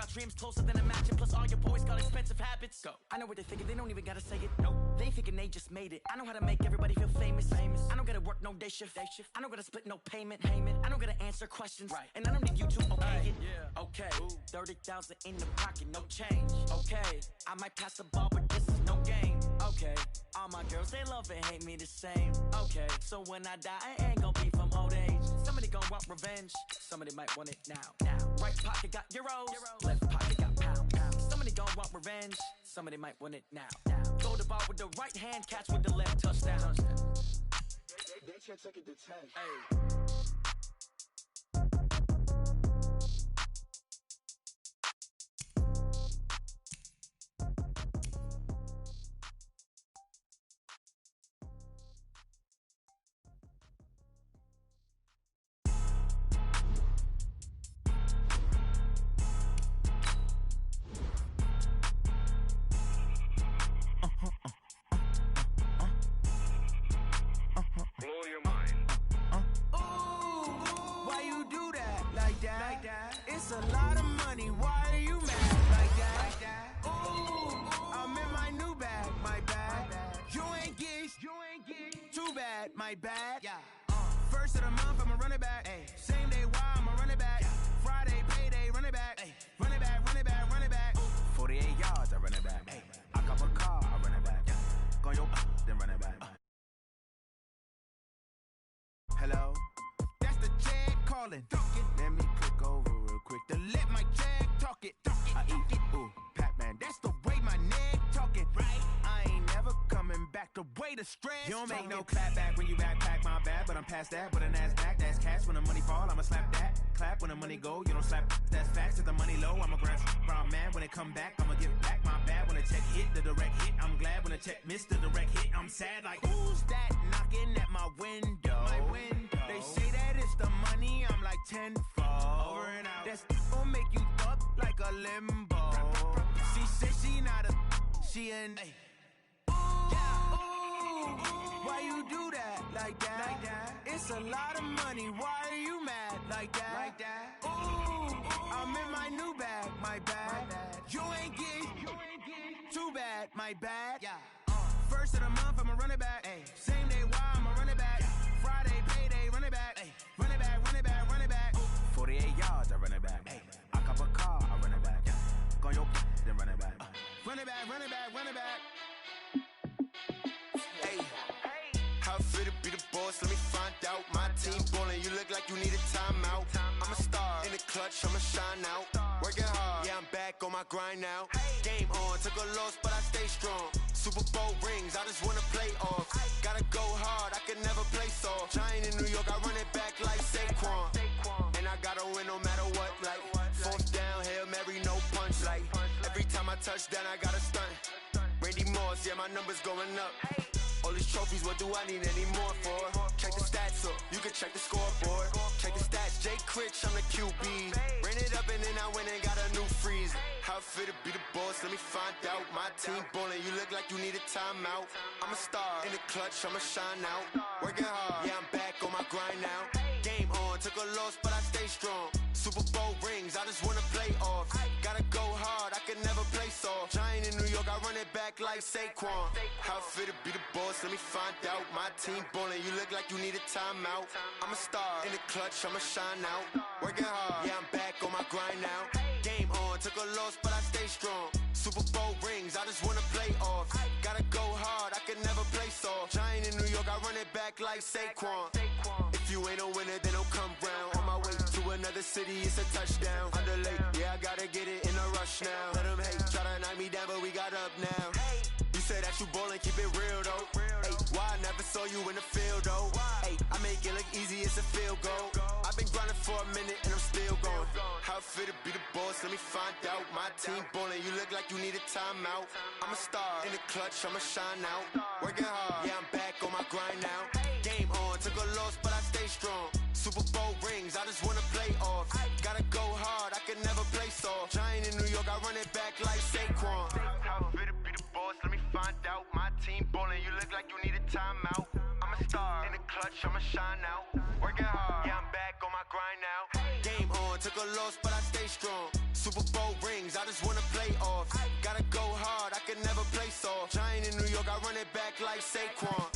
got dreams closer than imagine. Plus all your boys got expensive habits. Go. I know what they're thinking, they don't even gotta say it. No, they thinking they just made it. I know how to make everybody feel famous. I don't gotta work no day shift. I don't gotta split no payment. I don't gotta answer questions. Right. And I don't need you to okay it. Yeah. Okay. 30,000 in the pocket, no change. Okay. I might pass the ball, but this is no game. Okay. All my girls, they love and hate me the same. Okay. So when I die, I ain't gonna be from old age. Somebody gonna want revenge. Somebody might want it now. Right pocket got euros. Left pocket got pounds. Somebody gonna want revenge. Somebody might want it now. Throw the ball with the right hand, catch with the left, touchdown. They can't take it to 10. Hey. It's a lot of money, why are you mad like that? Ooh, I'm in my new bag, my bad. You ain't geeks, too bad, my bad. First of the month, I'ma run it back. Same day, why I'ma run it back. Friday, payday, run it back. Run it back, run it back, run it back. 48 yards, I run it back. I cop a car, I run it back. Go your then run it back. Hello? That's the check calling. Let me click over real quick to let my check talk it. I eat it, ooh, Pac-Man. That's the way my neck talking. Right? I ain't never coming back the way the stress. You don't make no clap back when you backpack, my bad. But I'm past that with a NASDAQ. That's cash when the money fall, I'ma slap that. Clap when the money go, you don't slap. That's facts. If the money low, I'ma grab brown man. When it come back, I'ma give back my bad. When the check hit, the direct hit. I'm glad when the check missed the direct hit. I'm sad like, who's that knocking at my window? My window. They say that it's the money, I'm like tenfold. Over and out. That's gon' make you up like a limbo. She said she not a, she an. Ooh, why you do that like that? It's a lot of money, why are you mad like that? Ooh, I'm in my new bag, my bad. You ain't geek, too bad, my bad. First of the month, I'ma run it back. Same day, why I'ma run it back. Friday, payday, run it back. Run it back, run it back, run it back. 48 yards, I run it back. I cop a car, I run it back. Go your then run it back. Run it back, run it back, run it back. Hey, how fit to be the boss? Let me find out. My team ballin', you look like you need a timeout. I'm a star in the clutch, I'ma shine out. Working hard, yeah, I'm back on my grind now. Game on, took a loss, but I stay strong. Super Bowl rings, I just wanna play off. Gotta go hard, I can never play soft. Giant in New York, I run it back like Saquon. And I gotta win no matter what, like fourth down, Hail Mary, no punch. Like every time I touch down, I gotta stunt. Randy Moss, yeah, my numbers going up. All these trophies, what do I need any more for? Check the stats up, you can check the scoreboard. Check the stats, Jay Critch, I'm the QB. Ran it up and then I went and got a new freeze. How fit to be the boss, let me find out. My team ballin', you look like you need a timeout. I'm a star in the clutch, I'ma shine out. Working hard, yeah, I'm back on my grind now. Game on, took a loss, but I stay strong. Super Bowl rings, I just wanna play off. Gotta go hard, I can never play soft. Giant in New York, I run it back like Saquon. How fit to be the boss, let me find out. My team ballin', you look like you need a timeout. I'm a star in the clutch, I'ma shine out. Working hard, yeah, I'm back on my grind now. Game on, took a loss, but I stay strong. Super Bowl rings, I just wanna play off. Gotta go hard, I can never play soft. Giant in New York, I run it back like Saquon. If you ain't a winner, then don't come round. On my way to another city, it's a touchdown. Underlay, yeah, I gotta get it in a rush now. Let them hate, try to knock me down, but we got up now. You say that you ballin', keep it real though. Hey, why I never saw you in the field though? Hey, I make it look easy, it's a field goal. I've been grinding for a minute and I'm still going. How fit to be the boss, let me find out. My team ballin', you look like you need a timeout. I'm a star in the clutch, I'ma shine out. Working hard, yeah, I'm back on my grind now. Game on, took a loss, but I stay strong. Super Bowl rings, I just wanna play off. Gotta go hard, I can never play soft. Giant in New York, I run it back like Saquon. How fit to be the boss, let me find out. My team ballin', you look like you need a timeout. I'm a star in the clutch, I'ma shine out. Working hard, yeah, I'm back on my grind now. Game on, took a loss, but I stay strong. Super Super Bowl rings, I just wanna play off. Gotta go hard, I can never play soft. Giant in New York, I run it back like Saquon.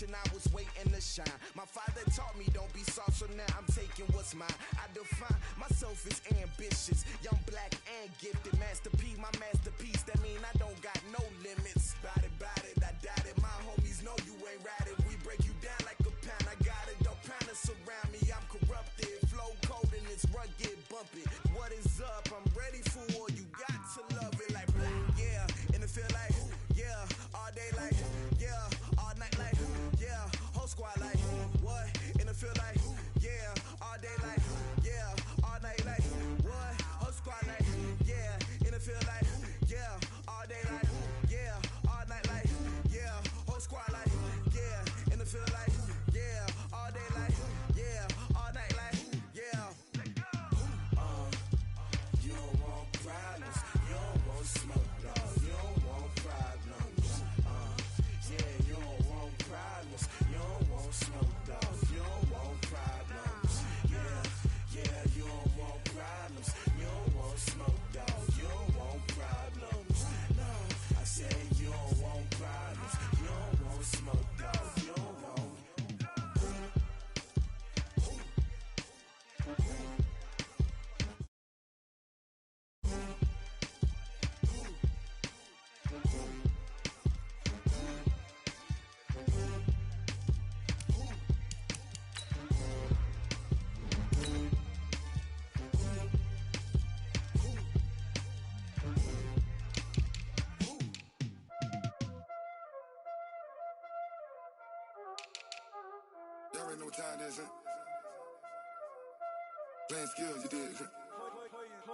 I was waiting to shine. My father taught me don't be soft, so now I'm taking what's mine. I define myself as ambitious, young, black, and gifted. Master P, my masterpiece. That mean I don't got no limits. Bout it, I doubt it. My homies know you ain't ratted. We break you down like a pound. I got it, don't pound to surround me. I'm corrupted, flow cold and it's rugged, bumpy. What is up? I'm ready for war. You got to love it like black, yeah. And it feel like, yeah, all day like, yeah, all night like, yeah, whole squad like, what? And it feel like, yeah, all day like, yeah, all night like, what? Whole squad like, yeah, and it feel like, yeah, all day like, yeah, all night like, yeah, whole squad like, yeah, and it feel like, yeah, all day like, yeah, all night like, yeah. You don't want problems, you don't want smoke, dog. You don't want problems. Yeah, you don't want problems, you don't want smoke, dog. You don't want problems. Yeah, you don't want problems, you don't want smoke, dog. You don't want problems. No, I say you don't want problems, you don't want smoke, dog. You don't want. Y'all already know what time it is, huh? Playing skills, you did, huh?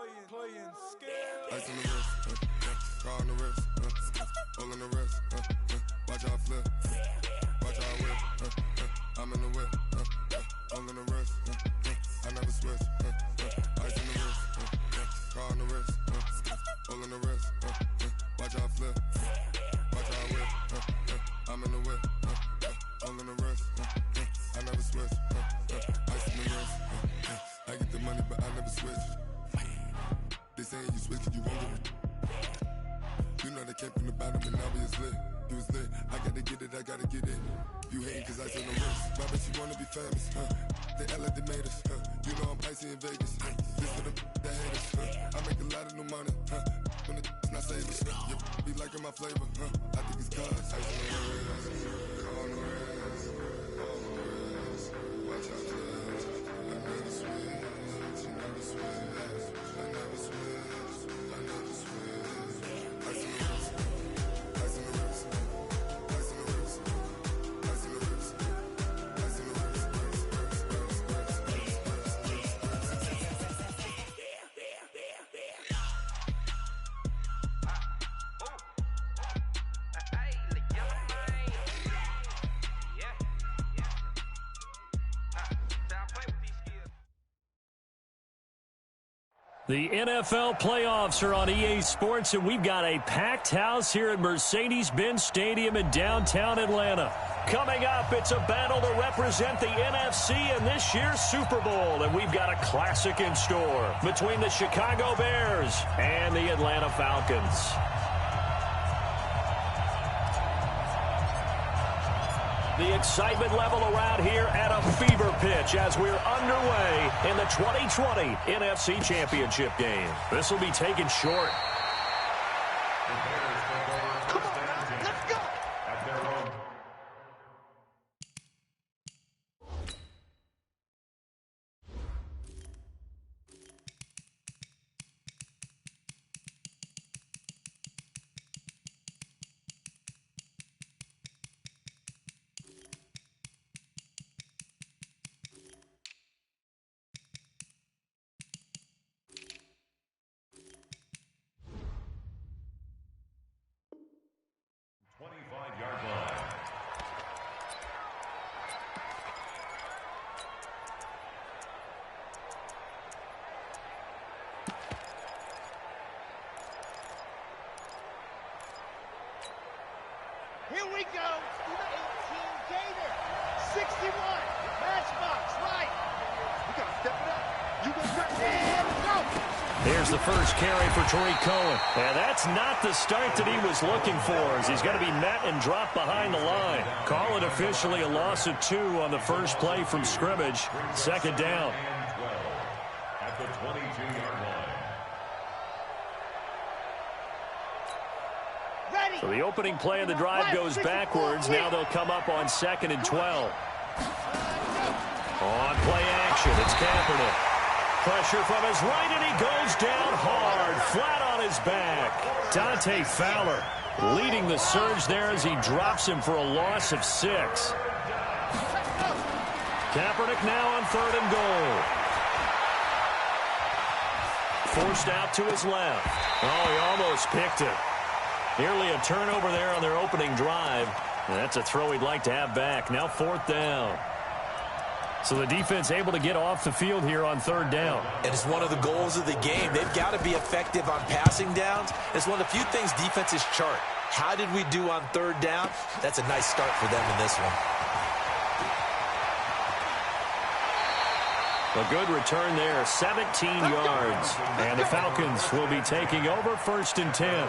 Playing skills. Ice on the wrist, car on the wrist, hole in the wrist, watch out flip, watch out whip, I'm in the whip, hole in the wrist, I never switch, ice on the wrist, car on the wrist, hole in the wrist, watch out flip, watch out whip, I'm in the whip, hole in the wrist, I never switch, ice on the wrist, I get the money but I never switch. They saying you switch, you won't get it. You know they came from the bottom and now we is lit. You was lit, I gotta get it, I gotta get it. You hating cause I said no risk. Why bet you wanna be famous, huh? They act like they made us, huh? You know I'm icy in Vegas, This for the that hate us, huh? I make a lot of new money, huh? When it's not savers, you be liking my flavor, huh? I think it's cause ice on the wrist, on the wrist, on the wrist. Watch out, flash. I never switch, you never switch. I never switch, I never switch. Ice on the wrist, ice on the wrist, ice on the wrist, ice on the wrist, ice on the wrist. The NFL playoffs are on EA Sports, and we've got a packed house here at Mercedes-Benz Stadium in downtown Atlanta. Coming up, it's a battle to represent the NFC in this year's Super Bowl, and we've got a classic in store between the Chicago Bears and the Atlanta Falcons. The excitement level around here at a fever pitch as we're underway in the 2020 NFC Championship game. This will be taken short. Come on, now, let's go! At their own. Here we go. Number 18, Gator. 61. Matchbox, right. We got to step it up. You go first. And go. Here's the first carry for Tariq Cohen. And that's not the start that he was looking for, as he's going to be met and dropped behind the line. Call it officially a loss of 2 on the first play from scrimmage. Second down. At the 22-yard line. So the opening play of the drive goes backwards. Now they'll come up on 2nd and 12. On play action, it's Kaepernick. Pressure from his right, and he goes down hard, flat on his back. Dante Fowler leading the surge there as he drops him for a loss of 6. Kaepernick now on 3rd and goal. Forced out to his left. Oh, he almost picked it. Nearly a turnover there on their opening drive. And that's a throw he'd like to have back. Now 4th down. So the defense able to get off the field here on 3rd down. And it's one of the goals of the game. They've got to be effective on passing downs. It's one of the few things defenses chart. How did we do on 3rd down? That's a nice start for them in this one. A good return there, 17 yards. And the Falcons will be taking over 1st and 10.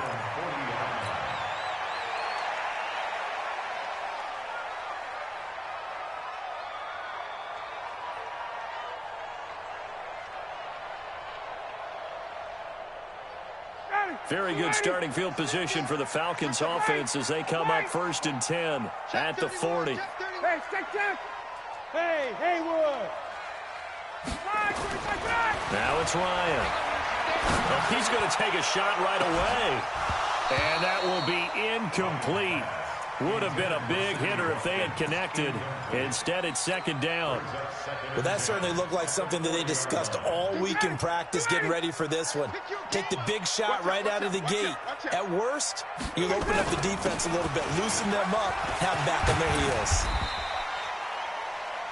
Very good starting field position for the Falcons offense as they come up 1st and 10 at the 40. Hey, check. Hey, Haywood. Now it's Ryan. Well, he's going to take a shot right away. And that will be incomplete. Would have been a big hitter if they had connected. Instead, it's 2nd down. Well, that certainly looked like something that they discussed all week in practice getting ready for this one. Take the big shot right out of the gate. At worst, you'll open up the defense a little bit, loosen them up, have them back on their heels.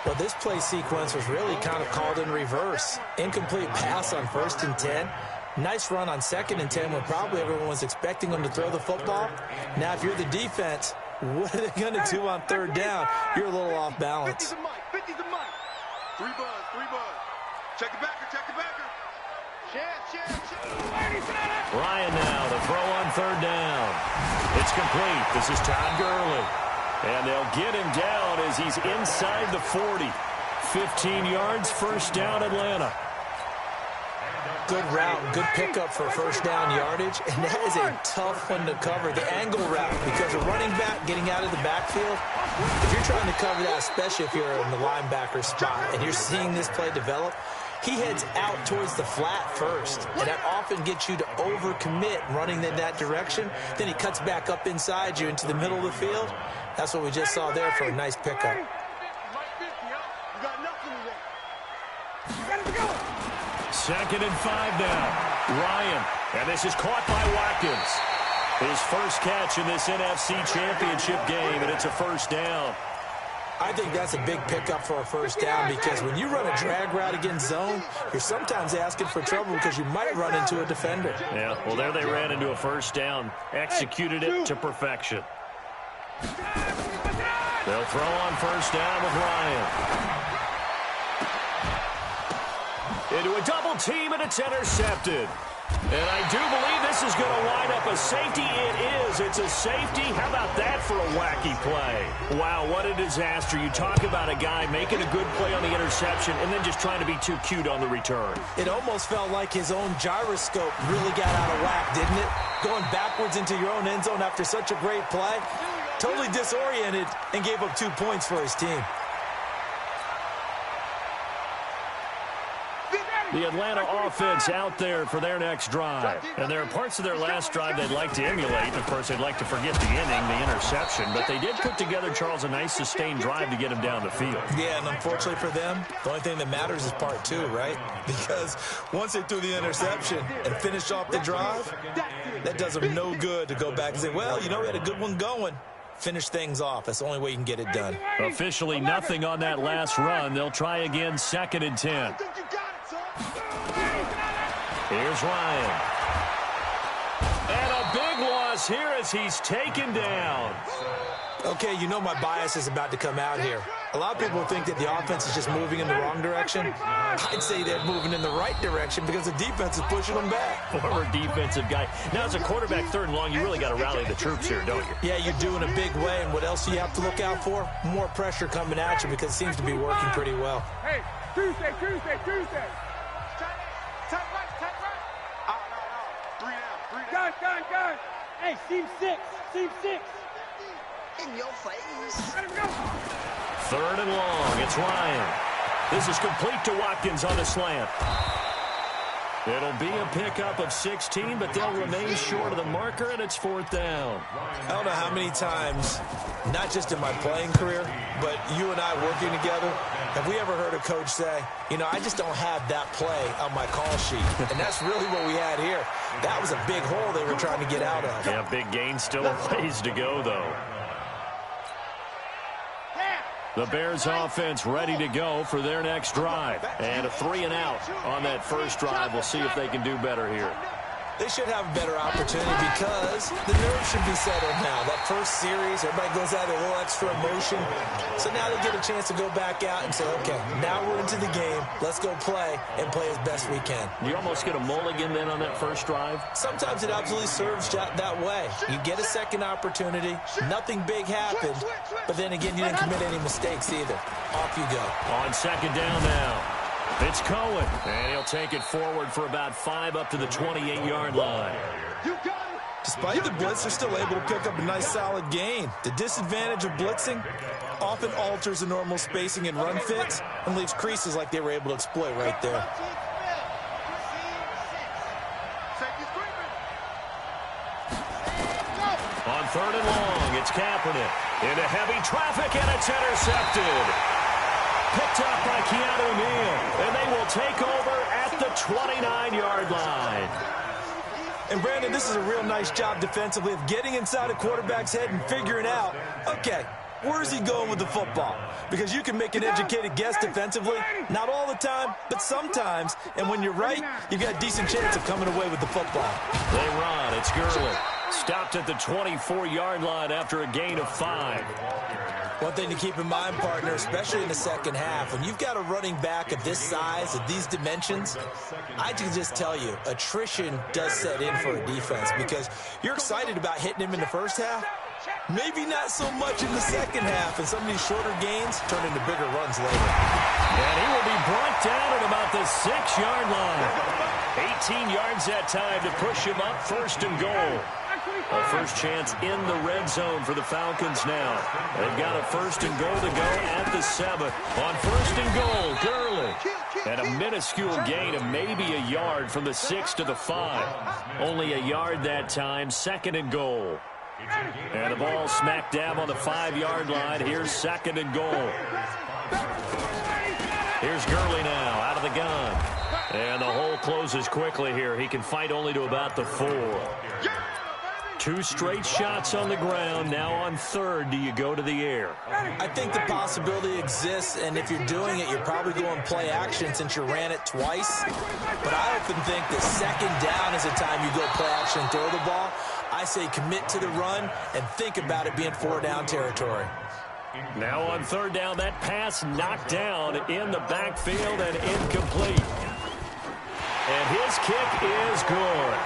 Well, this play sequence was really kind of called in reverse. Incomplete pass on 1st and 10. Nice run on 2nd and 10 when probably everyone was expecting them to throw the football. Now, if you're the defense, what are they going to do on 3rd down? You're a little off balance. 50's a mic. 3 buzz. Check the backer. Ryan now to throw on third down. It's complete. This is Todd Gurley. And they'll get him down as he's inside the 40. 15 yards, first down, Atlanta. Good route, good pickup for first down yardage, and that is a tough one to cover, the angle route, because a running back getting out of the backfield, if you're trying to cover that, especially if you're in the linebacker spot, and you're seeing this play develop, he heads out towards the flat first, and that often gets you to overcommit running in that direction. Then he cuts back up inside you into the middle of the field. That's what we just saw there for a nice pickup. Second and 5 now. Ryan, and this is caught by Watkins. His first catch in this NFC Championship game, and it's a first down. I think that's a big pickup for a first down because when you run a drag route against zone, you're sometimes asking for trouble because you might run into a defender. Yeah, well, there they ran into a first down. Executed it to perfection. They'll throw on first down with Ryan. Into a double team, and it's intercepted. And I do believe this is going to wind up a safety. It is. It's a safety. How about that for a wacky play? Wow, what a disaster. You talk about a guy making a good play on the interception and then just trying to be too cute on the return. It almost felt like his own gyroscope really got out of whack, didn't it? Going backwards into your own end zone after such a great play. Totally disoriented and gave up 2 points for his team. The Atlanta offense out there for their next drive. And there are parts of their last drive they'd like to emulate. Of course, they'd like to forget the inning, the interception. But they did put together, Charles, a nice sustained drive to get him down the field. Yeah, and unfortunately for them, the only thing that matters is part 2, right? Because once they threw the interception and finished off the drive, that does them no good to go back and say, well, you know, we had a good one going. Finish things off. That's the only way you can get it done. Officially nothing on that last run. They'll try again, 2nd and 10. Here's Ryan. And a big loss here as he's taken down. Okay, you know my bias is about to come out here. A lot of people think that the offense is just moving in the wrong direction. I'd say they're moving in the right direction because the defense is pushing them back. Former defensive guy. Now, as a quarterback, 3rd and long, you really got to rally the troops here, don't you? Yeah, you do in a big way. And what else do you have to look out for? More pressure coming at you because it seems to be working pretty well. Hey, Tuesday. Gun. Hey, seam 6. In your face. Let him go. 3rd and long. It's Ryan. This is complete to Watkins on the slant. It'll be a pickup of 16, but they'll remain short of the marker, and it's 4th down. I don't know how many times, not just in my playing career, but you and I working together, have we ever heard a coach say, you know, I just don't have that play on my call sheet. And that's really what we had here. That was a big hole they were trying to get out of. Yeah, big gain, still a ways to go, though. The Bears offense ready to go for their next drive. And a 3 and out on that first drive. We'll see if they can do better here. They should have a better opportunity because the nerves should be settled now. That first series, everybody goes out with a little extra emotion. So now they get a chance to go back out and say, okay, now we're into the game. Let's go play and play as best we can. You almost get a mulligan then on that first drive? Sometimes it absolutely serves that way. You get a second opportunity. Nothing big happened. But then again, you didn't commit any mistakes either. Off you go. On 2nd down now. It's Cohen, and he'll take it forward for about 5 up to the 28-yard line. Despite the blitz, they're still able to pick up a nice solid gain. The disadvantage of blitzing often alters the normal spacing and run fits and leaves creases like they were able to exploit right there. On 3rd and long, it's Kaepernick. Into heavy traffic, and it's intercepted. Picked up by Keanu Neal, and they will take over at the 29-yard line. And, Brandon, this is a real nice job defensively of getting inside a quarterback's head and figuring out, okay, where's he going with the football? Because you can make an educated guess defensively, not all the time, but sometimes. And when you're right, you've got a decent chance of coming away with the football. They run. It's Gurley. Stopped at the 24-yard line after a gain of 5. One thing to keep in mind, partner, especially in the second half, when you've got a running back of this size, of these dimensions, I can just tell you, attrition does set in for a defense because you're excited about hitting him in the first half, maybe not so much in the second half, and some of these shorter gains turn into bigger runs later. And he will be brought down at about the 6-yard line. 18 yards that time to push him up, first and goal. A first chance in the red zone for the Falcons now. They've got a first and goal to go at the 7. On first and goal, Gurley. And a minuscule gain of maybe a yard from the 6 to the 5. Only a yard that time, second and goal. And the ball smacked down on the 5-yard line. Here's second and goal. Here's Gurley now out of the gun. And the hole closes quickly here. He can fight only to about the 4. 2 straight shots on the ground. Now on third, do you go to the air? I think the possibility exists, and if you're doing it, you're probably going play action since you ran it twice. But I often think that second down is the time you go play action and throw the ball. I say commit to the run and think about it being 4-down territory. Now on third down, that pass knocked down in the backfield and incomplete. And his kick is good.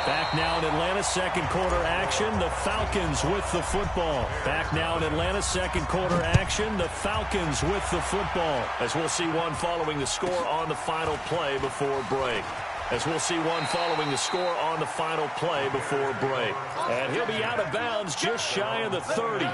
Back now in Atlanta, second quarter action. The Falcons with the football. Back now in Atlanta, second quarter action. The Falcons with the football. As we'll see one following the score on the final play before break. As we'll see one following the score on the final play before break. And he'll be out of bounds just shy of the 30.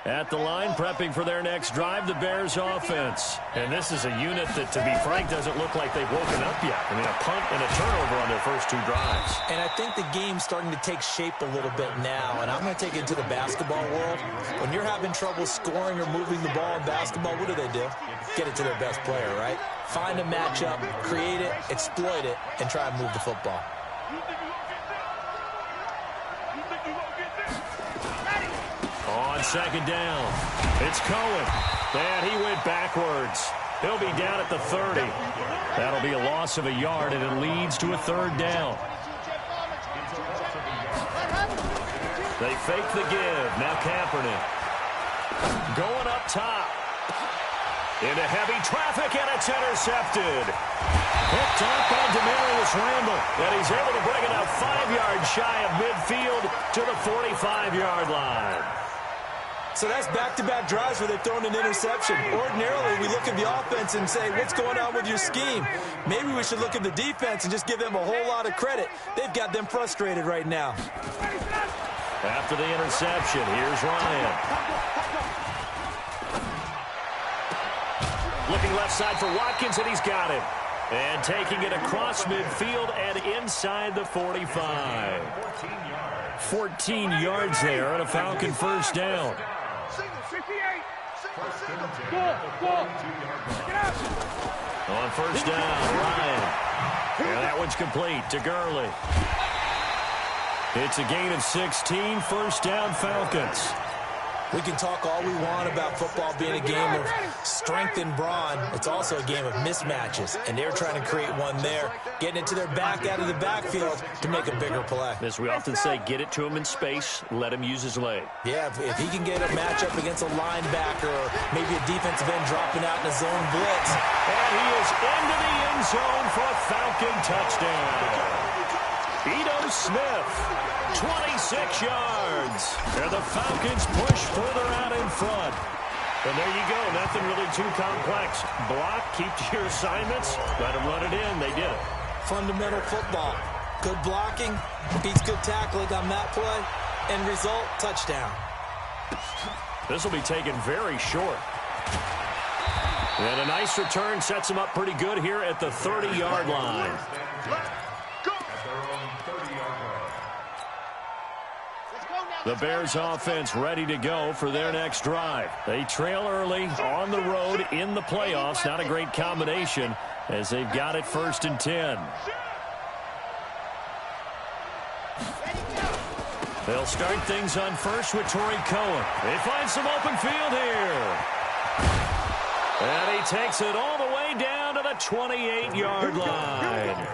At the line, prepping for their next drive, the Bears offense. And this is a unit that, to be frank, doesn't look like they've woken up yet. I mean, a punt and a turnover on their first 2 drives. And I think the game's starting to take shape a little bit now. And I'm going to take it to the basketball world. When you're having trouble scoring or moving the ball in basketball, what do? Get it to their best player, right? Find a matchup, create it, exploit it, and try and move the football. On second down, it's Cohen. And he went backwards. He'll be down at the 30. That'll be a loss of a yard, and it leads to a third down. They fake the give. Now Kaepernick. Going up top. Into heavy traffic, and it's intercepted. Picked up by Demarius Randall. And he's able to bring it up 5 yards shy of midfield to the 45-yard line. So that's back-to-back drives where they've thrown an interception. Ordinarily, we look at the offense and say, what's going on with your scheme? Maybe we should look at the defense and just give them a whole lot of credit. They've got them frustrated right now. After the interception, here's Ryan. Looking left side for Watkins, and he's got him. And taking it across midfield and inside the 45. 14 yards there and a Falcon first down. On first down, Ryan. And that one's complete to Gurley. It's a gain of 16, first down Falcons. We can talk all we want about football being a game of strength and brawn. It's also a game of mismatches, and they're trying to create one there, getting it to their back out of the backfield to make a bigger play. As we often say, get it to him in space, let him use his leg. Yeah, if he can get a matchup against a linebacker or maybe a defensive end dropping out in a zone blitz. And he is into the end zone for a Falcon touchdown. Ito Smith, 26 yards. And the Falcons push further out in front. And there you go. Nothing really too complex. Block, keep to your assignments, let them run it in. They did it. Fundamental football. Good blocking, beats good tackling on that play. End result, touchdown. This will be taken very short. And a nice return sets him up pretty good here at the 30-yard line. The Bears offense ready to go for their next drive. They trail early on the road in the playoffs. Not a great combination as they've got it first and 10. They'll start things on first with Torrey Cohen. They find some open field here. And he takes it all the way down to the 28-yard line.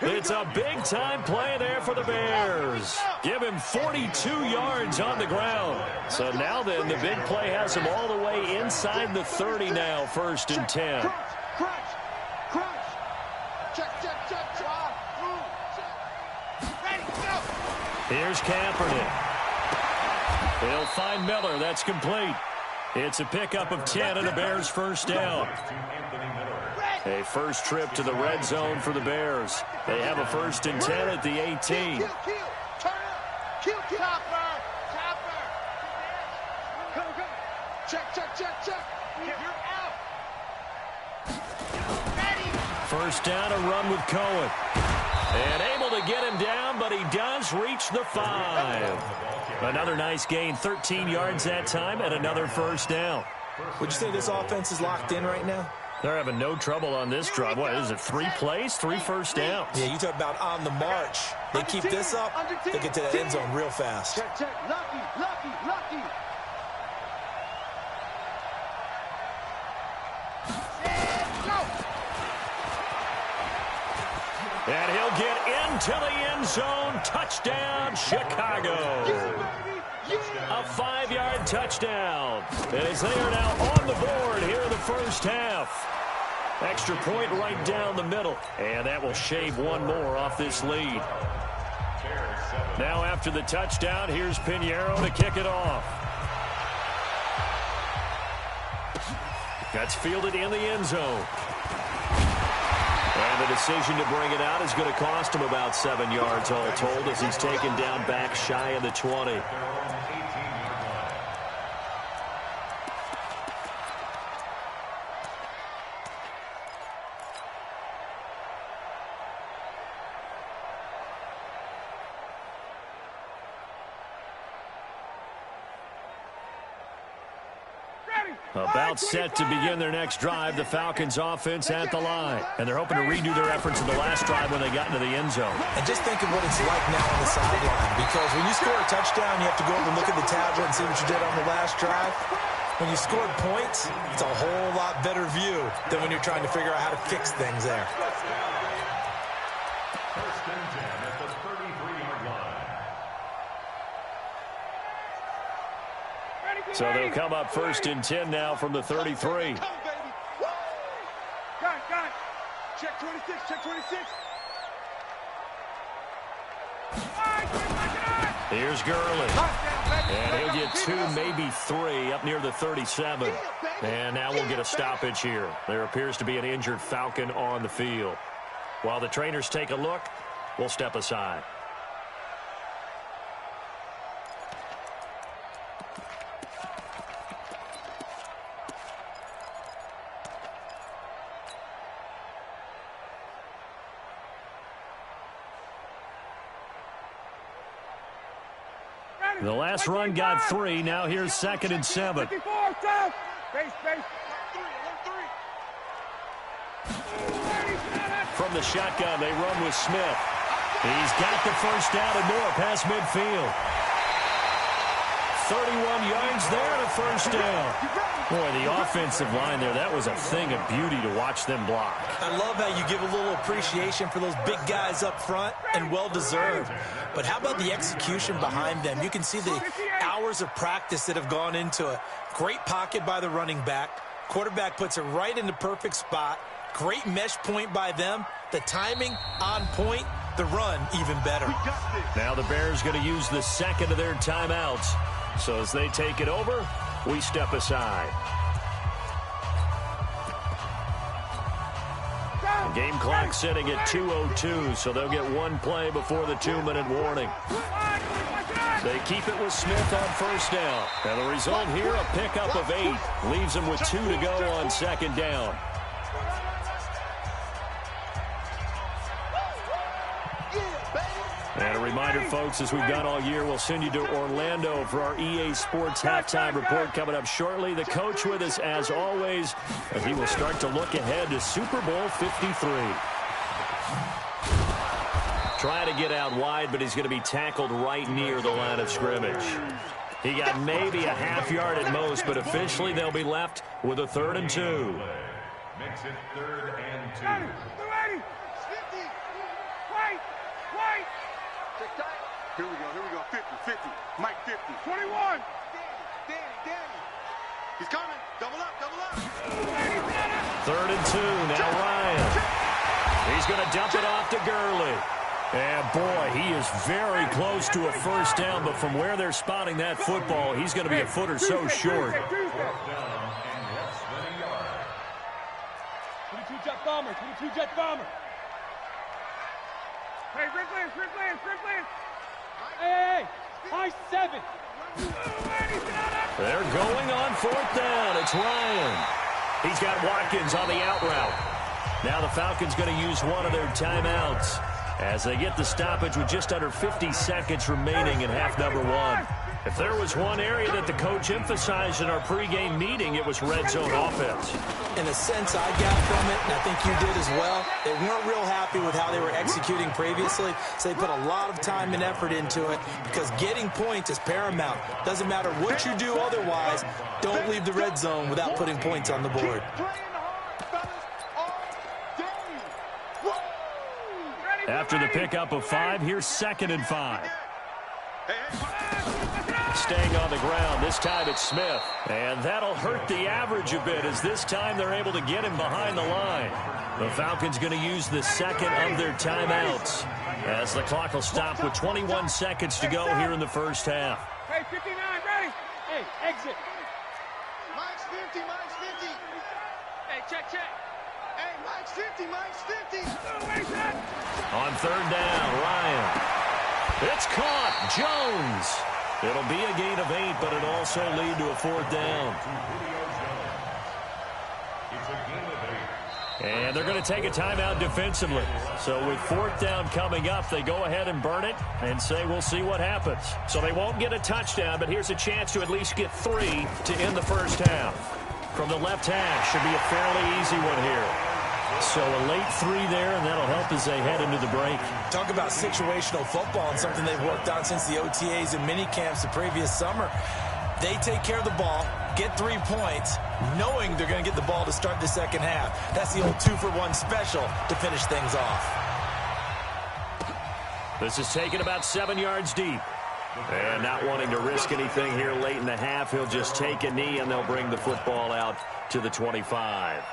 It's a big-time play there for the Bears. Give him 42 yards on the ground. So now then, the big play has him all the way inside the 30 now, 1st and 10. Here's Kaepernick. He'll find Miller. That's complete. It's a pickup of 10 and a Bears first down. A first trip to the red zone for the Bears. They have a 1st and 10 at the 18. First down, a run with Cohen. And able to get him down, but he does reach the 5. Another nice gain, 13 yards that time, and another first down. Would you say this offense is locked in right now? They're having no trouble on this drive. What is it, 3 plays, 3 first downs? Yeah, you talk about on the march. They keep this up, they get to the end zone real fast. Lucky. And he'll get into the end zone. Touchdown, Chicago. A 5-yard touchdown. As they are now on the board here in the first half. Extra point right down the middle. And that will shave one more off this lead. Now after the touchdown, here's Pinheiro to kick it off. That's fielded in the end zone. And the decision to bring it out is going to cost him about 7 yards all told as he's taken down back shy of the 20. About set to begin their next drive, the Falcons offense at the line. And they're hoping to redo their efforts in the last drive when they got into the end zone. And just think of what it's like now on the sideline. Because when you score a touchdown, you have to go over and look at the tablet and see what you did on the last drive. When you scored points, it's a whole lot better view than when you're trying to figure out how to fix things there. First and 10 at the 33-yard line. So they'll come up 1st and 10 now from the 33. Got it. Check 26, check 26. Here's Gurley. And he'll get 2, maybe 3 up near the 37. And now we'll get a stoppage here. There appears to be an injured Falcon on the field. While the trainers take a look, we'll step aside. The last run got 3. Now here's 2nd and 7. From the shotgun, they run with Smith. He's got the first down and more past midfield. 31 yards there and a first down. Boy, the offensive line there, that was a thing of beauty to watch them block. I love how you give a little appreciation for those big guys up front, and well-deserved. But how about the execution behind them? You can see the hours of practice that have gone into it. Great pocket by the running back. Quarterback puts it right in the perfect spot. Great mesh point by them. The timing on point. The run even better. Now the Bears going to use the second of their timeouts. So as they take it over, we step aside. The game clock sitting at 2:02, so they'll get one play before the 2-minute warning. They keep it with Smith on first down. And the result here, a pickup of 8. Leaves them with 2 to go on 2nd down. And a reminder, folks, as we've done all year, we'll send you to Orlando for our EA Sports halftime report coming up shortly. The coach with us, as always, as he will start to look ahead to Super Bowl 53. Trying to get out wide, but he's going to be tackled right near the line of scrimmage. He got maybe a half yard at most, but officially they'll be left with a 3rd and 2. Makes it 3rd and 2. Ready. 50. Right. Check tight. Here we go. 50. Mike 50. 21. Danny. He's coming. Double up. 3rd and 2. Now Ryan. He's going to dump it off to Gurley. And, boy, he is very close to a first down, but from where they're spotting that football, he's going to be a foot or so short. 22 jet bomber. Hey, Rick Lance. Hey, high 7. They're going on 4th down. It's Ryan. He's got Watkins on the out route. Now the Falcons going to use one of their timeouts as they get the stoppage with just under 50 seconds remaining in half number 1. If there was one area that the coach emphasized in our pregame meeting, it was red zone offense. In a sense, I got from it, and I think you did as well, they weren't real happy with how they were executing previously, so they put a lot of time and effort into it because getting points is paramount. Doesn't matter what you do otherwise, don't leave the red zone without putting points on the board. After the pickup of 5, here's 2nd and 5. Staying on the ground, this time it's Smith. And that'll hurt the average a bit as this time they're able to get him behind the line. The Falcons going to use the 2nd of their timeouts as the clock will stop with 21 seconds to go here in the first half. Hey, 59, ready? Hey, exit. Mike's 50. Hey, check. Hey, Mike's 50. On 3rd down, Ryan. It's caught. Jones. It'll be a gain of 8, but it'll also lead to a 4th down. And they're going to take a timeout defensively. So with 4th down coming up, they go ahead and burn it and say we'll see what happens. So they won't get a touchdown, but here's a chance to at least get 3 to end the first half. From the left hash, should be a fairly easy one here. So a late 3 there, and that'll help as they head into the break. Talk about situational football and something they've worked on since the OTAs and mini camps the previous summer. They take care of the ball, get 3 points, knowing they're going to get the ball to start the second half. That's the old 2-for-1 special to finish things off. This is taken about 7 yards deep. And not wanting to risk anything here late in the half, he'll just take a knee, and they'll bring the football out to the 25.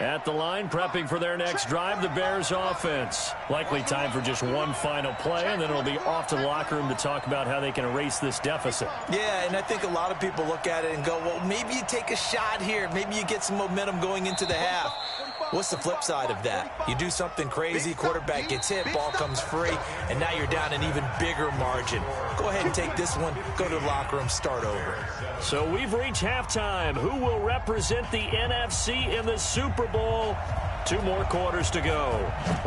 At the line, prepping for their next drive, the Bears offense. Likely time for just one final play, and then it'll be off to the locker room to talk about how they can erase this deficit. Yeah, and I think a lot of people look at it and go, well, maybe you take a shot here. Maybe you get some momentum going into the half. What's the flip side of that? You do something crazy, quarterback gets hit, ball comes free, and now you're down an even bigger margin. Go ahead and take this one, go to the locker room, start over. So we've reached halftime. Who will represent the NFC in the Super Bowl? 2 more quarters to go.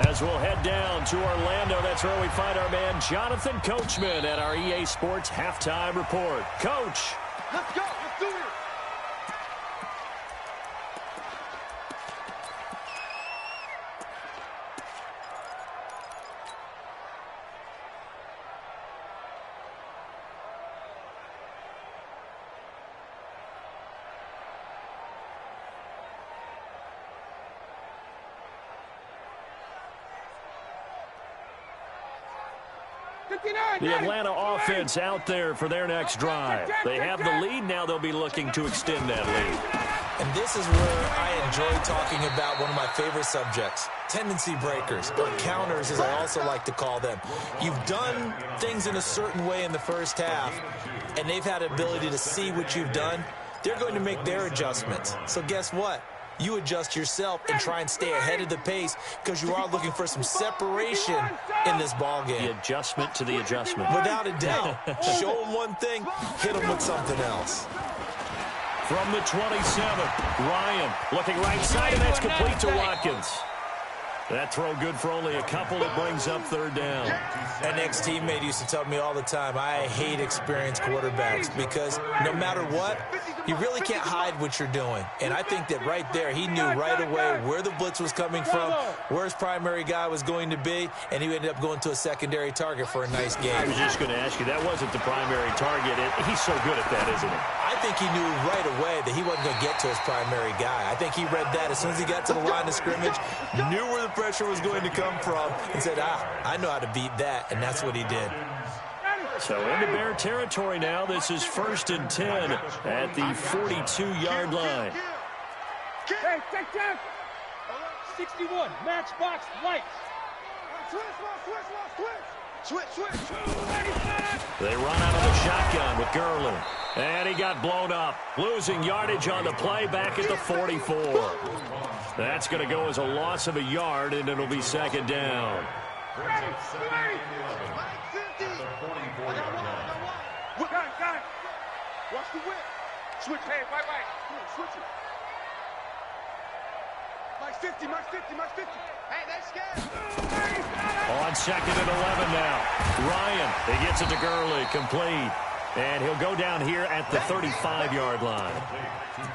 As we'll head down to Orlando, that's where we find our man Jonathan Coachman at our EA Sports Halftime Report. Coach. Let's go. Let's do it. The Atlanta offense out there for their next drive. They have the lead. Now they'll be looking to extend that lead. And this is where I enjoy talking about one of my favorite subjects, tendency breakers, or counters as I also like to call them. You've done things in a certain way in the first half, and they've had the ability to see what you've done. They're going to make their adjustments. So guess what? You adjust yourself and try and stay ahead of the pace because you are looking for some separation in this ball game. The adjustment to the adjustment. Without a doubt. Show them one thing, hit them with something else. From the 27, Ryan looking right side, and that's complete to Watkins. That throw good for only a couple. It brings up third down. An ex-teammate used to tell me all the time, I hate experienced quarterbacks because no matter what, you really can't hide what you're doing. And I think that right there, he knew right away where the blitz was coming from, where his primary guy was going to be, and he ended up going to a secondary target for a nice game. I was just going to ask you, that wasn't the primary target. He's so good at that, isn't he? I think he knew right away that he wasn't going to get to his primary guy. I think he read that as soon as he got to the line of scrimmage, knew where the pressure was going to come from, and said, I know how to beat that, and that's what he did. So into Bear territory now. This is 1st and 10 at the 42-yard line. Hey, take down. 61, matchbox lights. Switch. They run out of the shotgun with Gurley. And he got blown up. Losing yardage on the play back at the 44. That's going to go as a loss of a yard, and it'll be second down. Got it. Watch the whip. Switch. Hey, right. Come on, switch it. Mike's 50. Hey, they're scared. On 2nd and 11 now. Ryan, he gets it to Gurley, complete. And he'll go down here at the 35-yard line.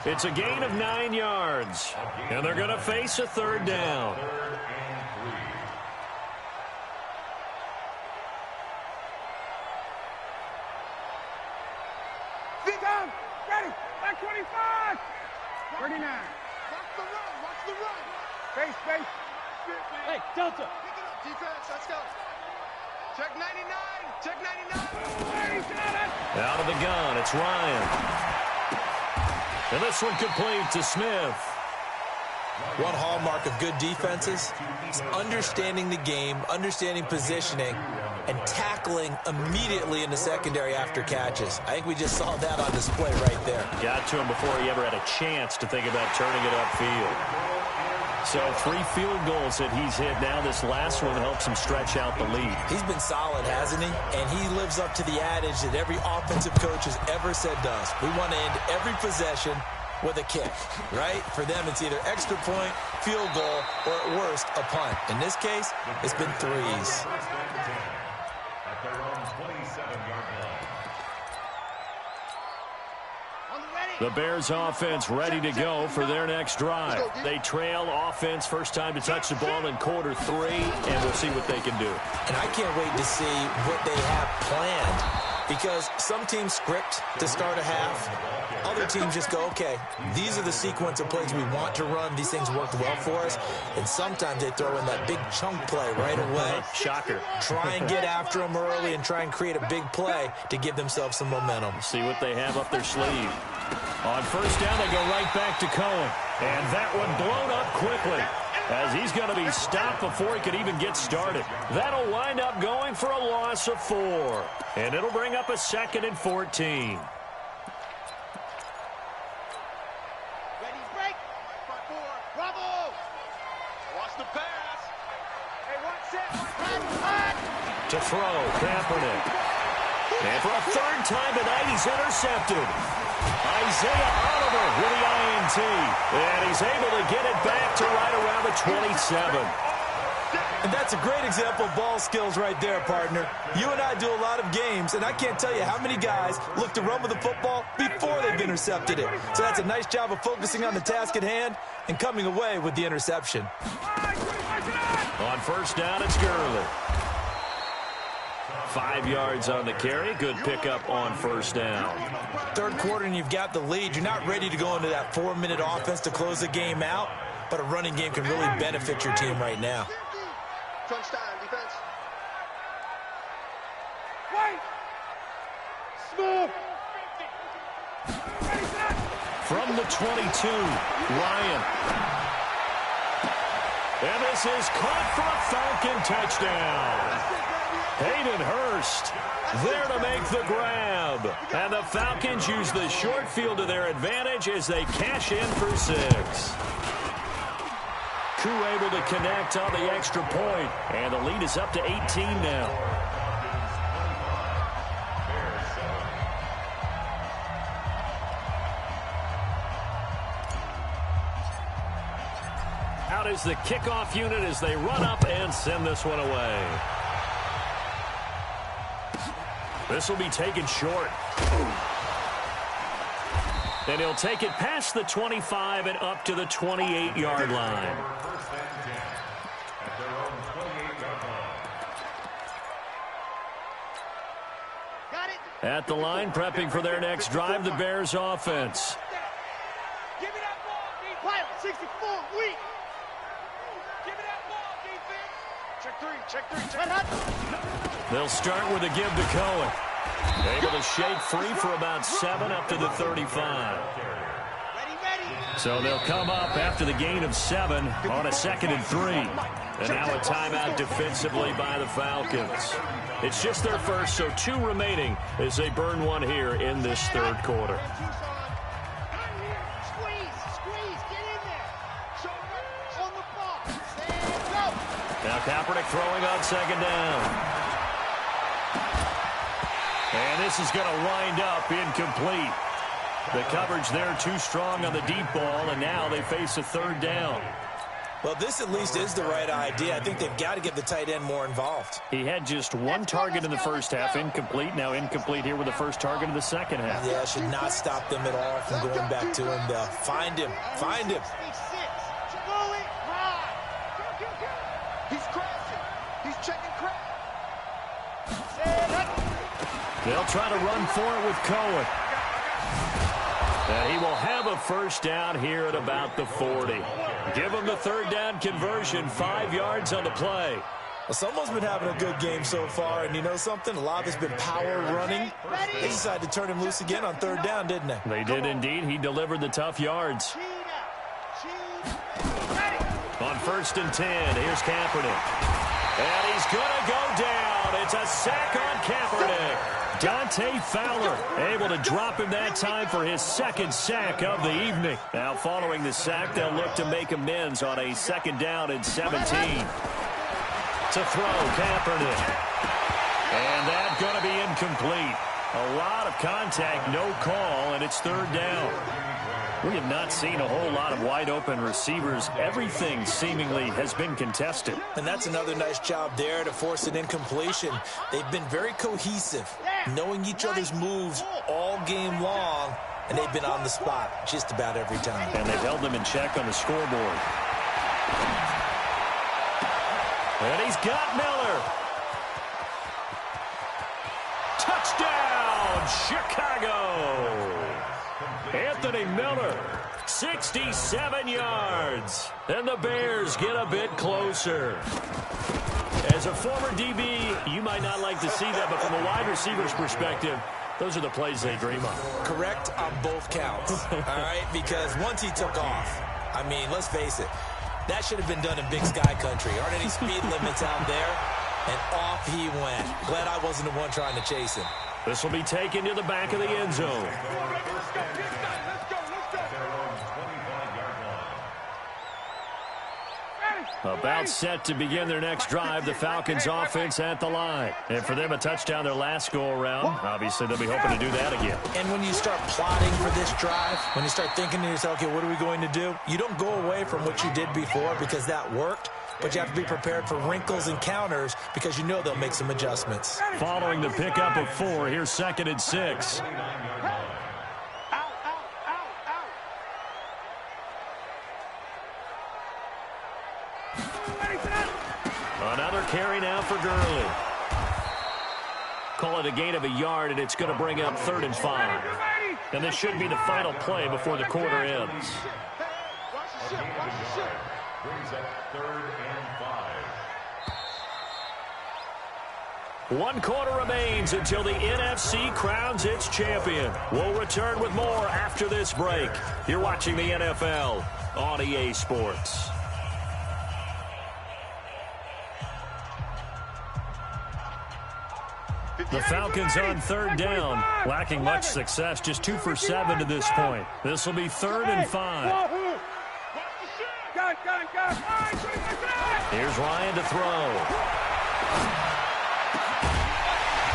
It's a gain of 9 yards. And they're going to face a third down. Down. Ready. Back 25. 39. Watch the run. Space. Hey, Delta. Pick it up, defense. Let's go. Check 99. Out of the gun, it's Ryan. And this one complete to Smith. One hallmark of good defenses is understanding the game, understanding positioning, and tackling immediately in the secondary after catches. I think we just saw that on display right there. Got to him before he ever had a chance to think about turning it upfield. So 3 field goals that he's hit now. This last one helps him stretch out the lead. He's been solid, hasn't he? And he lives up to the adage that every offensive coach has ever said to us. We want to end every possession with a kick, right? For them, it's either extra point, field goal, or at worst, a punt. In this case, it's been threes. At their own 27-yard line. The Bears offense ready to go for their next drive. They trail offense first time to touch the ball in quarter 3, and we'll see what they can do. And I can't wait to see what they have planned, because some teams script to start a half. Other teams just go, okay, these are the sequence of plays we want to run. These things worked well for us. And sometimes they throw in that big chunk play right away. Shocker. Try and get after them early and try and create a big play to give themselves some momentum. See what they have up their sleeve. On first down, they go right back to Cohen. And that one blown up quickly, as he's going to be stopped before he could even get started. That'll wind up going for a loss of 4. And it'll bring up a 2nd and 14. Ready, break. Front 4. Bravo. Watch the pass. Hey, watch it. To throw, Kaepernick. And for a 3rd time tonight, he's intercepted. Isaiah Oliver with the INT. And he's able to get it back to right around the 27. And that's a great example of ball skills right there, partner. You and I do a lot of games, and I can't tell you how many guys look to run with the football before they've intercepted it. So that's a nice job of focusing on the task at hand and coming away with the interception. On first down, it's Gurley. 5 yards on the carry. Good pickup on first down. 3rd quarter and you've got the lead. You're not ready to go into that 4-minute offense to close the game out, but a running game can really benefit your team right now. Crunch time, defense. Right. Smooth. From the 22, Ryan. And this is caught for a Falcon touchdown. Hayden Hurst there to make the grab. And the Falcons use the short field to their advantage as they cash in for 6. Crew able to connect on the extra point. And the lead is up to 18 now. Out out as the kickoff unit as they run up and send this one away. This will be taken short. And he'll take it past the 25 and up to the 28-yard line. At the line, prepping for their next drive, the Bears offense. Give me that ball, defense. 64, weak. Give me that ball, defense. Check three. They'll start with a give to Cohen. Able to shake free for about 7 up to the 35. So they'll come up after the gain of 7 on a 2nd and 3. And now a timeout defensively by the Falcons. It's just their first, so 2 remaining as they burn one here in this 3rd quarter. Now Kaepernick throwing on 2nd down. And this is going to wind up incomplete. The coverage there too strong on the deep ball, and now they face a 3rd down. Well, this at least is the right idea. I think they've got to get the tight end more involved. He had just 1 target in the first half, incomplete. Now incomplete here with the first target of the second half. Yeah, should not stop them at all from going back to him. They'll find him. Find him. He's crashing. He's checking crash. They'll try to run for it with Cohen. And he will have a first down here at about the 40. Give him the 3rd down conversion, 5 yards on the play. Well, someone's been having a good game so far, and you know something? A lot of it's been power running. They decided to turn him loose again on 3rd down, didn't they? They did indeed. He delivered the tough yards. On 1st and 10, here's Kaepernick. And he's going to go down. It's a sack on Kaepernick. Dante Fowler able to drop him that time for his 2nd sack of the evening. Now following the sack, they'll look to make amends on a 2nd down and 17. To throw, Kaepernick. And that's going to be incomplete. A lot of contact, no call, and it's 3rd down. We have not seen a whole lot of wide-open receivers. Everything seemingly has been contested. And that's another nice job there to force an incompletion. They've been very cohesive, knowing each other's moves all game long, and they've been on the spot just about every time. And they've held them in check on the scoreboard. And he's got Miller. Touchdown, Chicago! Anthony Miller, 67 yards. And the Bears get a bit closer. As a former DB, you might not like to see that, but from a wide receiver's perspective, those are the plays they dream of. Correct on both counts, all right? Because once he took off, I mean, let's face it, that should have been done in Big Sky Country. Aren't any speed limits out there? And off he went. Glad I wasn't the one trying to chase him. This will be taken to the back of the end zone. About set to begin their next drive, the Falcons offense at the line. And for them, a touchdown their last go-around. Obviously, they'll be hoping to do that again. And when you start plotting for this drive, when you start thinking to yourself, okay, what are we going to do? You don't go away from what you did before because that worked. But you have to be prepared for wrinkles and counters because you know they'll make some adjustments. Following the pickup of 4, here's 2nd and 6. Another carry now for Gurley. Call it a gain of a yard, and it's going to bring up 3rd and 5. And this should be the final play before the quarter ends. Brings up 3rd and 5. 1 quarter remains until the NFC crowns its champion. We'll return with more after this break. You're watching the NFL on EA Sports. The Falcons on 3rd down, lacking much success, just 2 for 7 to this point. This will be 3rd and 5. Here's Ryan to throw.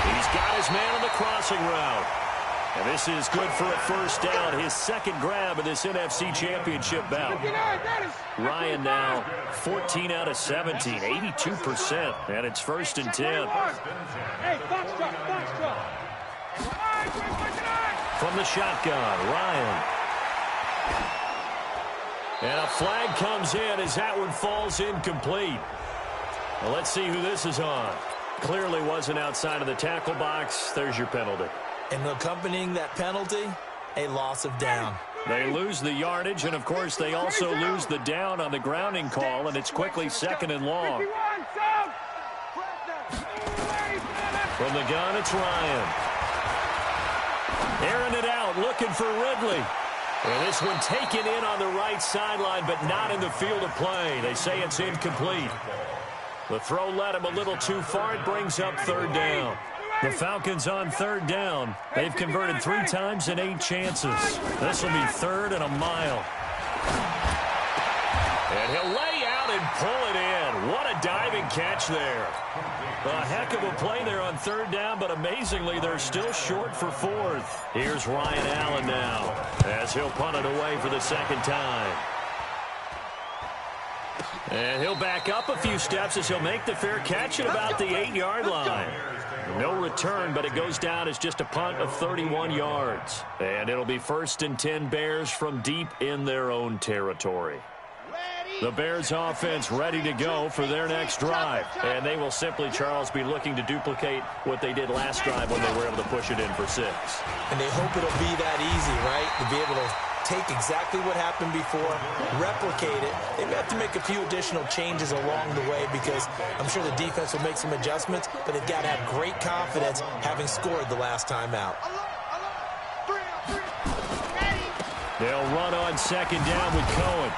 He's got his man on the crossing route. And this is good for a first down. His second grab of this NFC Championship bout. Ryan now 14 out of 17, 82%. And it's 1st and 10. Hey, box truck. From the shotgun, Ryan. And a flag comes in as that one falls incomplete. Well, let's see who this is on. Clearly wasn't outside of the tackle box. There's your penalty. And accompanying that penalty, a loss of down. They lose the yardage, and, of course, they also lose the down on the grounding call, and it's quickly 2nd and long. From the gun, it's Ryan. Airing it out, looking for Ridley. And this one taken in on the right sideline, but not in the field of play. They say it's incomplete. The throw led him a little too far. It brings up 3rd down. The Falcons on 3rd down. They've converted 3 times in 8 chances. This will be 3rd and a mile. And he'll lay out and pull it in. What a diving catch there. A heck of a play there on 3rd down, but amazingly, they're still short for 4th. Here's Ryan Allen now as he'll punt it away for the 2nd time. And he'll back up a few steps as he'll make the fair catch at about the 8-yard line. No return, but it goes down as just a punt of 31 yards. And it'll be 1st and 10 Bears from deep in their own territory. The Bears offense ready to go for their next drive. And they will simply, Charles, be looking to duplicate what they did last drive when they were able to push it in for 6. And they hope it'll be that easy, right? To be able to take exactly what happened before, replicate it. They may have to make a few additional changes along the way because I'm sure the defense will make some adjustments, but they've got to have great confidence having scored the last time out. They'll run on 2nd down with Cohen.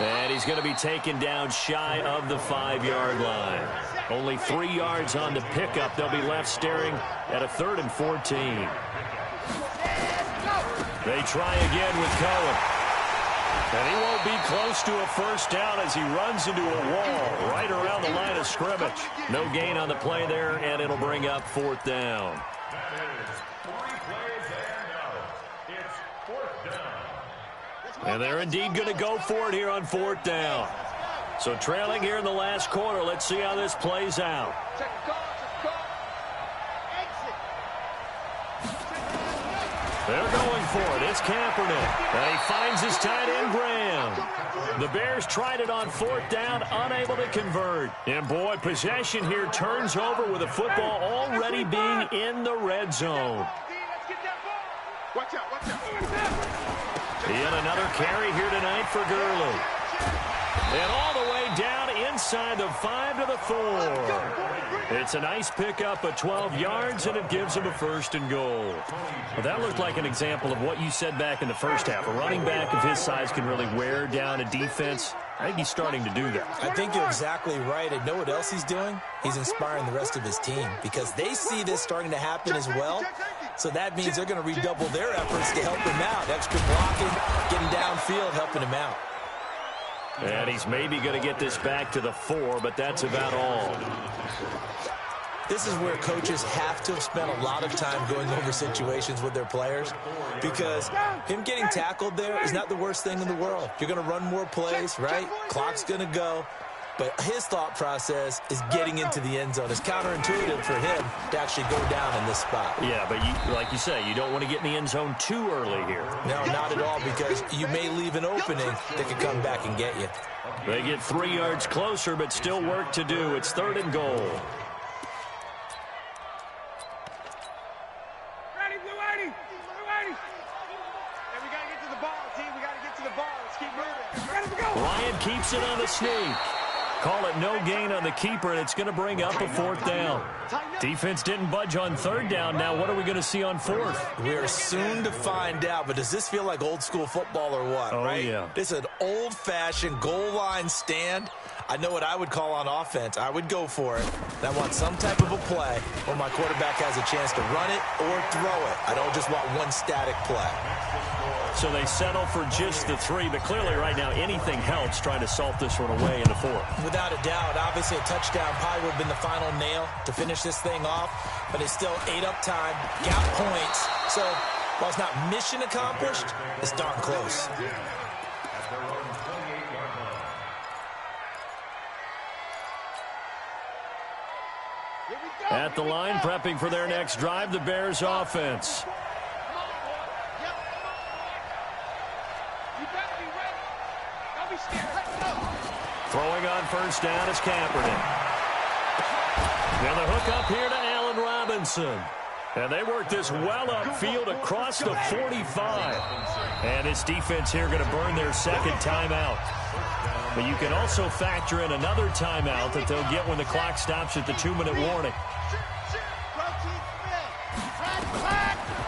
And he's going to be taken down shy of the 5-yard line. Only 3 yards on the pickup. They'll be left staring at a 3rd and 14. They try again with Cohen. And he won't be close to a first down as he runs into a wall right around the line of scrimmage. No gain on the play there, and it'll bring up 4th down. And they're indeed going to go for it here on 4th down. So trailing here in the last quarter. Let's see how this plays out. They're going for it. It's Kaepernick. And he finds his tight end, Graham. The Bears tried it on 4th down, unable to convert. And, boy, possession here turns over with the football already being in the red zone. Watch out, watch out. And another carry here tonight for Gurley. And all the way down inside the 5 to the 4. It's a nice pickup of 12 yards, and it gives him a 1st and goal. Well, that looked like an example of what you said back in the first half. A running back of his size can really wear down a defense. I think he's starting to do that. I think you're exactly right. And know what else he's doing? He's inspiring the rest of his team because they see this starting to happen as well. So that means they're going to redouble their efforts to help him out. Extra blocking, getting downfield, helping him out. And he's maybe going to get this back to the 4, but that's about all. This is where coaches have to have spent a lot of time going over situations with their players because him getting tackled there is not the worst thing in the world. You're going to run more plays, right? Clock's going to go. But his thought process is getting into the end zone. It's counterintuitive for him to actually go down in this spot. Yeah, but like you say, you don't want to get in the end zone too early here. No, not at all, because you may leave an opening that could come back and get you. They get 3 yards closer, but still work to do. It's 3rd and goal. Ready, Blue 80. Blue 80. And we got to get to the ball, team. We got to get to the ball. Let's keep moving. Ready to go. Ryan keeps it on the sneak. Call it no gain on the keeper, and it's going to bring up a 4th down. Defense didn't budge on 3rd down. Now what are we going to see on 4th? We're soon to find out, but does this feel like old school football or what? Oh, right? Yeah. This is an old-fashioned goal line stand. I know what I would call on offense. I would go for it. And I want some type of a play where my quarterback has a chance to run it or throw it. I don't just want one static play. So they settle for just the 3, but clearly right now anything helps trying to salt this one away in the 4th. Without a doubt, obviously a touchdown probably would have been the final nail to finish this thing off, but it's still ate up time, got points. So While it's not mission accomplished, it's darn close. At the line, prepping for their next drive, the Bears offense. Throwing on first down is Kaepernick. Now the hook up here to Allen Robinson. And they work this well upfield across the 45. And this defense here going to burn their second timeout. But you can also factor in another timeout that they'll get when the clock stops at the 2-minute warning.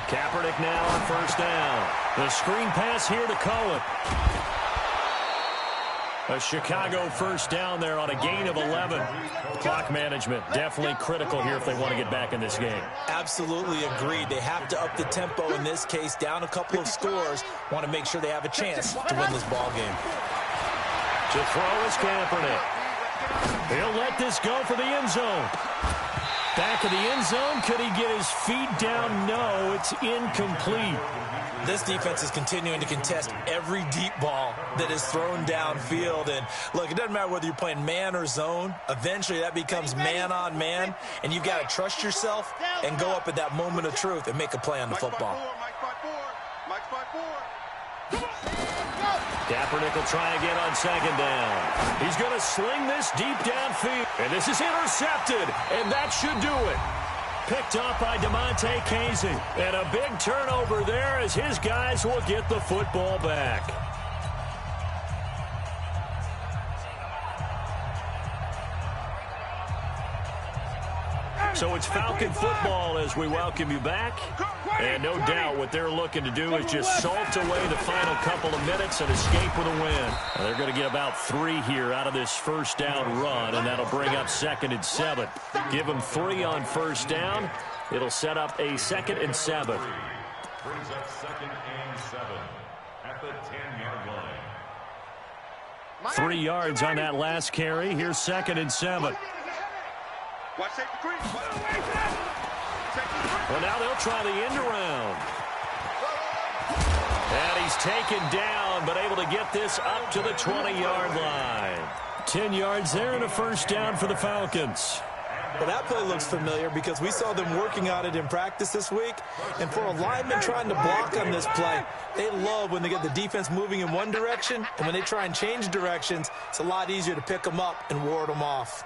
Kaepernick now on first down. The screen pass here to Cohen. A Chicago first down there on a gain of 11. Clock management definitely critical here if they want to get back in this game. Absolutely agreed. They have to up the tempo in this case, down a couple of scores. Want to make sure they have a chance to win this ball game. To throw is Kaepernick. He'll let this go for the end zone. Back of the end zone. Could he get his feet down? No, it's incomplete. This defense is continuing to contest every deep ball that is thrown downfield. And look, it doesn't matter whether you're playing man or zone. Eventually that becomes man on man. And you've got to trust yourself and go up at that moment of truth and make a play on the football. Kaepernick will try again on second down. He's going to sling this deep downfield. And this is intercepted. And that should do it. Picked up by DeMonte Casey. And a big turnover there as his guys will get the football back. So it's Falcon football as we welcome you back. And no doubt what they're looking to do is just salt away the final couple of minutes and escape with a win. And they're going to get about 3 here out of this first down run, and that'll bring up 2nd and 7. Give them 3 on first down. It'll set up a 2nd and 7. Brings up 2nd and 7 at the 10-yard line. 3 yards on that last carry. Here's 2nd and 7. Well, now they'll try the end around. And he's taken down, but able to get this up to the 20-yard line. 10 yards there and a first down for the Falcons. Well, that play looks familiar because we saw them working on it in practice this week. And for a lineman trying to block on this play, they love when they get the defense moving in one direction. And when they try and change directions, it's a lot easier to pick them up and ward them off.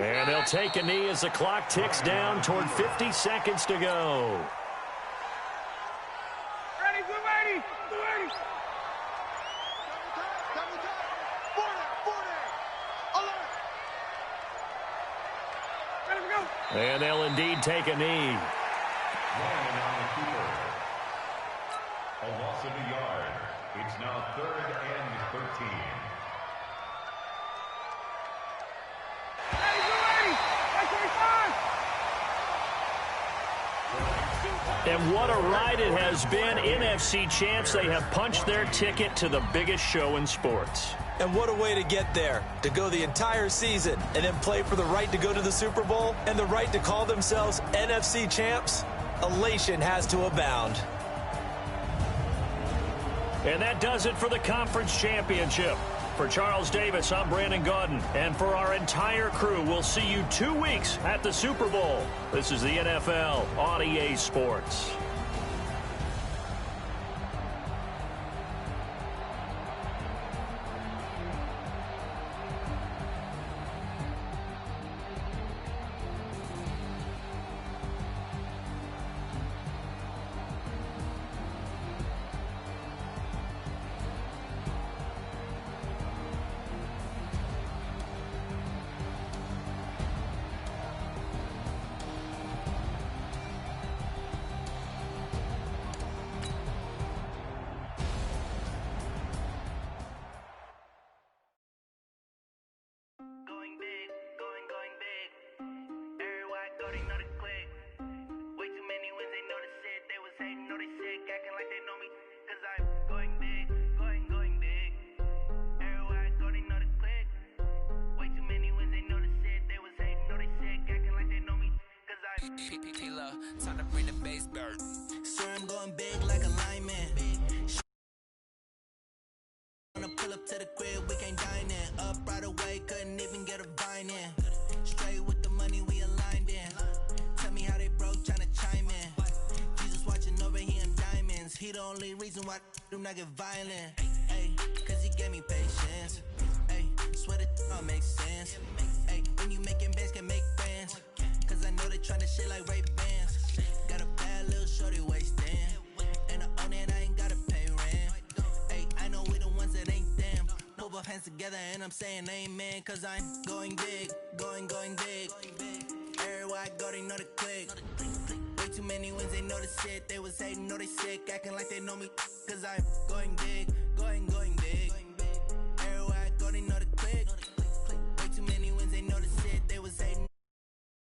And they'll take a knee as the clock ticks down toward 50 seconds to go. Ready, we're ready, we're ready. Ready to go. And they'll indeed take a knee. A loss of a yard. It's now 3rd and 13. And what a ride it has been. NFC champs, they have punched their ticket to the biggest show in sports. And what a way to get there, to go the entire season and then play for the right to go to the Super Bowl and the right to call themselves NFC champs. Elation has to abound. And that does it for the conference championship. For Charles Davis, I'm Brandon Gaudin. And for our entire crew, we'll see you 2 weeks at the Super Bowl. This is the NFL on EA Sports. Time to bring the bass back. Sir, I'm going big like a lineman. Wanna pull up to the crib, we can't dine in. Up right away, couldn't even get a vine in. Straight with the money, we aligned in. Tell me how they broke, tryna chime in. Jesus watching over here in diamonds. He the only reason why do not get violent. Ay, cause he gave me patience. Ay, swear that all makes sense. Ay, when you making bands, can make friends. Cause I know they tryna shit like Ray-Bans. Got a bad little shorty wasting. And I own it, I ain't gotta pay rent. Ay, I know we the ones that ain't them. Move both hands together and I'm saying amen. Cause I'm going big, going big. Everywhere I go, they know the click. Way too many wins, they know the shit. They was hating, know they sick. Acting like they know me. Cause I'm going big.